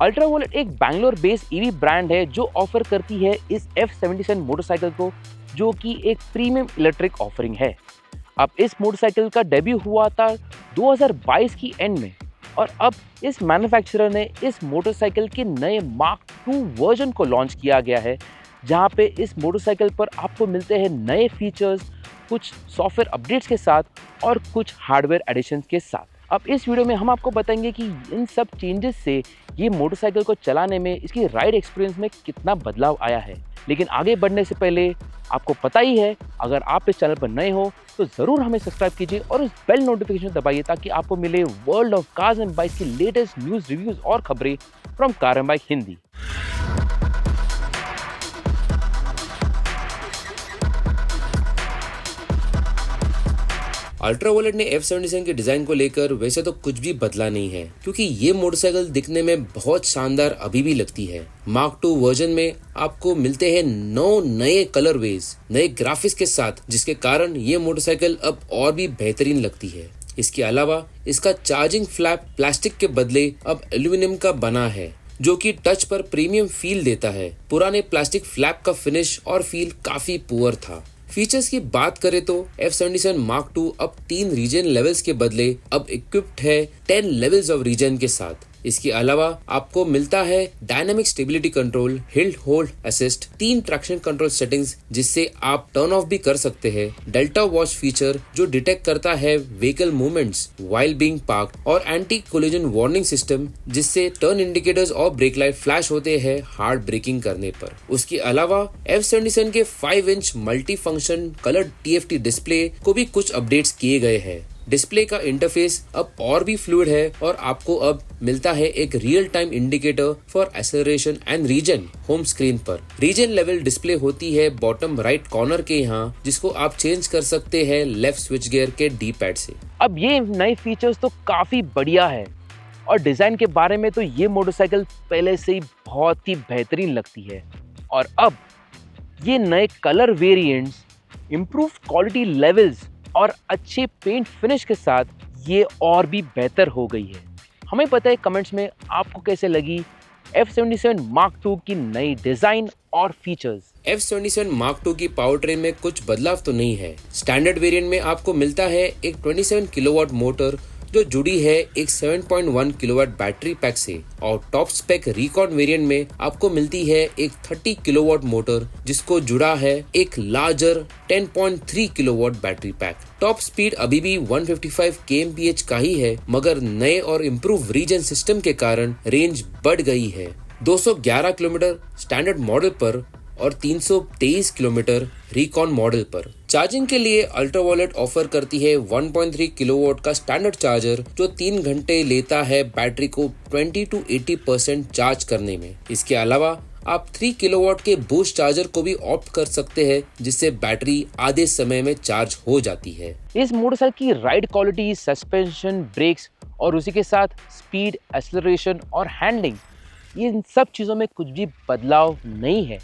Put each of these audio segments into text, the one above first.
Ultraviolet एक Bangalore based EV brand है जो ऑफर करती है इस F77 मोटरसाइकिल को, जो कि एक प्रीमियम इलेक्ट्रिक ऑफरिंग है। अब इस मोटरसाइकिल का डेब्यू हुआ था 2022 की एंड में, और अब इस मैन्युफैक्चरर ने इस मोटरसाइकिल के नए मार्क 2 वर्जन को लॉन्च किया गया है, जहां पे इस मोटरसाइकिल पर आपको मिलते हैं नए फीचर्स, कुछ सॉफ्टवेयर अपडेट्स के साथ और कुछ हार्डवेयर एडिशंस के साथ। अब इस वीडियो में हम आपको बताएंगे कि इन सब चेंजेस से ये मोटरसाइकिल को चलाने में, इसकी राइड एक्सपीरियंस में कितना बदलाव आया है। लेकिन आगे बढ़ने से पहले आपको पता ही है, अगर आप इस चैनल पर नए हो तो ज़रूर हमें सब्सक्राइब कीजिए और उस बेल नोटिफिकेशन दबाइए ताकि आपको मिले world of cars and bikes की लेटेस्ट न्यूज़, रिव्यूज़ और खबरें from car and bike Hindi. Ultraviolet ने F77 के डिजाइन को लेकर वैसे तो कुछ भी बदला नहीं है, क्योंकि ये मोटरसाइकिल दिखने में बहुत शानदार अभी भी लगती है। मार्क 2 वर्जन में आपको मिलते हैं 9 नए कलरवेज, नए ग्राफिक्स के साथ, जिसके कारण ये मोटरसाइकिल अब और भी बेहतरीन लगती है। इसके अलावा इसका चार्जिंग फ्लैप प्लास्टिक के बदले अब एल्यूमिनियम का बना है, जो कि टच पर प्रीमियम फील देता है। पुराने प्लास्टिक फ्लैप का फिनिश और फील काफी पुअर था। फीचर्स की बात करें तो F77 Mark II अब 3 रीजन लेवल्स के बदले अब इक्विप्ड है 10 लेवल्स ऑफ रीजन के साथ। इसके अलावा आपको मिलता है dynamic stability control, hill hold assist, 3 traction control settings जिससे आप टर्न ऑफ भी कर सकते हैं, डेल्टा वॉच फीचर जो डिटेक्ट करता है vehicle movements while being parked, और एंटी कोलिजन वार्निंग सिस्टम जिससे टर्न इंडिकेटर्स और ब्रेक लाइट फ्लैश होते हैं हार्ड ब्रेकिंग करने पर। उसके अलावा F77 के 5 inch multi function colour TFT display को भी कुछ अपडेट्स किए गए हैं। डिस्प्ले का इंटरफेस अब और भी फ्लूइड है और आपको अब मिलता है एक real time indicator for acceleration and regen home screen पर। रीजन लेवल डिस्प्ले होती है बॉटम राइट कॉर्नर के यहाँ, जिसको आप चेंज कर सकते हैं लेफ्ट स्विच गियर के डी पैड से। अब ये नए फीचर्स तो काफ़ी बढ़िया है, और डिज़ाइन के बारे में तो ये मोटरसाइकिल पहले से ही बहुत ही बेहतरीन लगती है। और अब ये नए colour variants, improve quality levels और अच्छे पेंट फिनिश के साथ ये और भी बेहतर हो गई है। हमें पता है कमेंट्स में आपको कैसे लगी F77 Mark II की नई डिज़ाइन और फीचर्स। F77 Mark II की पावर ट्रेन में कुछ बदलाव तो नहीं है। स्टैंडर्ड वेरिएंट में आपको मिलता है एक 27 किलोवाट मोटर जो जुड़ी है एक 7.1 किलोवाट बैटरी पैक से, और टॉप स्पेक रिकॉन वेरिएंट में आपको मिलती है एक 30 किलोवाट मोटर जिसको जुड़ा है एक larger 10.3 kilowatt battery pack. Top speed अभी भी 155 kmph का ही है, मगर नए और इम्प्रूव रीजन सिस्टम के कारण रेंज बढ़ गई है 211 किलोमीटर स्टैंडर्ड मॉडल पर और 323 किलोमीटर रिकॉन मॉडल पर। चार्जिंग के लिए अल्ट्रावॉयलेट ऑफर करती है 1.3 किलोवाट का स्टैंडर्ड चार्जर जो 3 घंटे लेता है बैटरी को 20 to 80% चार्ज करने में। इसके अलावा आप 3 किलोवाट के बूस्ट चार्जर को भी ऑप्ट कर सकते हैं, जिससे बैटरी आधे समय में चार्ज हो जाती है। इस मोटरसाइकिल की राइड क्वालिटी, सस्पेंशन, ब्रेक्स और उसी के साथ स्पीड, एक्सेलरेशन और हैंडलिंग, ये इन सब चीज़ों में कुछ भी बदलाव नहीं है।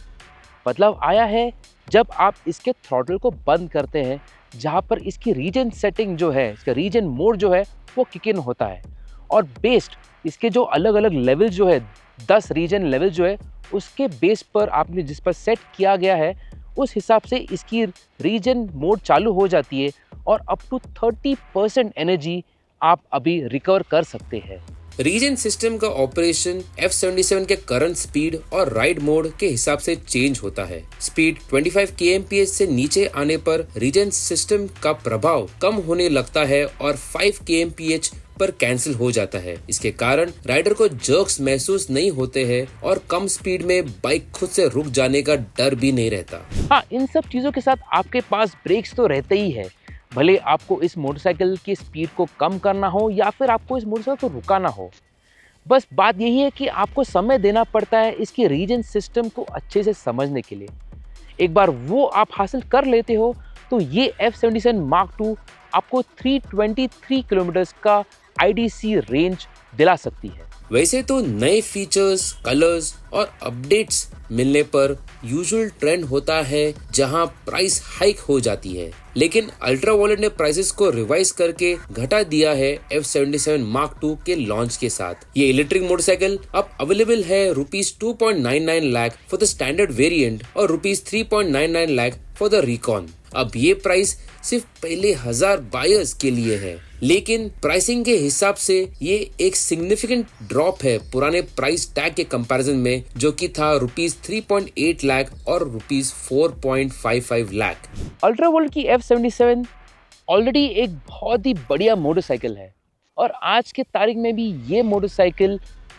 बदलाव आया है जब आप इसके थ्रॉटल को बंद करते हैं, जहां पर इसकी रीजन सेटिंग जो है, इसका रीजन मोड जो है वो किक इन होता है, और बेस्ड इसके जो अलग अलग लेवल जो है, 10 रीजन लेवल जो है, उसके बेस पर आपने जिस पर सेट किया गया है उस हिसाब से इसकी रीजन मोड चालू हो जाती है, और अप टू 30% एनर्जी आप अभी रिकवर कर सकते हैं। रीजन सिस्टम का ऑपरेशन F77 के करंट स्पीड और राइड मोड के हिसाब से चेंज होता है। स्पीड 25 kmph से नीचे आने पर रीजन सिस्टम का प्रभाव कम होने लगता है और 5 kmph पर कैंसिल हो जाता है। इसके कारण राइडर को जर्क्स महसूस नहीं होते हैं और कम स्पीड में बाइक खुद से रुक जाने का डर भी नहीं रहता। हाँ, इन सब चीजों के साथ आपके पास ब्रेक्स तो रहते ही है, भले आपको इस मोटरसाइकिल की स्पीड को कम करना हो या फिर आपको इस मोटरसाइकिल को रुकाना हो। बस बात यही है कि आपको समय देना पड़ता है इसके रीजन सिस्टम को अच्छे से समझने के लिए। एक बार वो आप हासिल कर लेते हो तो ये F77 Mark II आपको 323 किलोमीटर का IDC रेंज दिला सकती है। वैसे तो नए फीचर्स, कलर्स और अपडेट्स मिलने पर यूजुअल ट्रेंड होता है जहां प्राइस हाइक हो जाती है, लेकिन अल्ट्रा वायलेट ने प्राइसेस को रिवाइज करके घटा दिया है F77 Mark II के लॉन्च के साथ। ये इलेक्ट्रिक मोटरसाइकिल अब अवेलेबल है ₹2.99 lakh for the standard variant और ₹3.99 लाख फॉर द रिकॉन। अब ये प्राइस सिर्फ पहले 1000 बायर्स के लिए है, लेकिन प्राइसिंग के हिसाब से ये एक सिग्निफिकेंट ड्रॉप है पुराने प्राइस टैग के कंपैरिजन में, जो कि था ₹3.8 लाख और ₹4.55 लाख। अल्ट्रा वर्ल्ड की F77 ऑलरेडी एक बहुत ही बढ़िया मोटरसाइकिल है और आज के तारीख में भी ये मोटरसाइकिल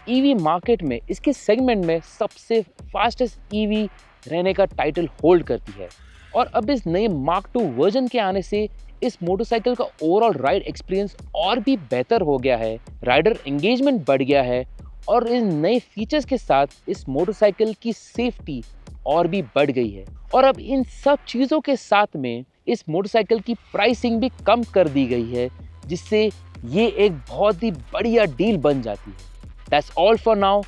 ईवी मार्केट में इसके सेगमेंट में सबसे फास्टेस्ट ईवी रहने का टाइटल होल्ड करती है। और अब इस नए Mark II वर्जन के आने से इस मोटरसाइकिल का ओवरऑल राइड एक्सपीरियंस और भी बेहतर हो गया है, राइडर एंगेजमेंट बढ़ गया है और इन नए फीचर्स के साथ इस मोटरसाइकिल की सेफ्टी और भी बढ़ गई है। और अब इन सब चीज़ों के साथ में इस मोटरसाइकिल की प्राइसिंग भी कम कर दी गई है, जिससे ये एक बहुत ही बढ़िया डील बन जाती है। That's all for now.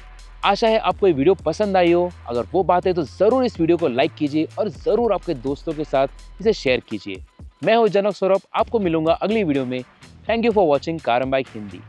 आशा है आपको ये वीडियो पसंद आई हो। अगर वो बात है तो ज़रूर इस वीडियो को लाइक कीजिए और ज़रूर आपके दोस्तों के साथ इसे शेयर कीजिए। मैं हूँ जनक सौरभ, आपको मिलूंगा अगली वीडियो में। Thank you for watching car and bike Hindi.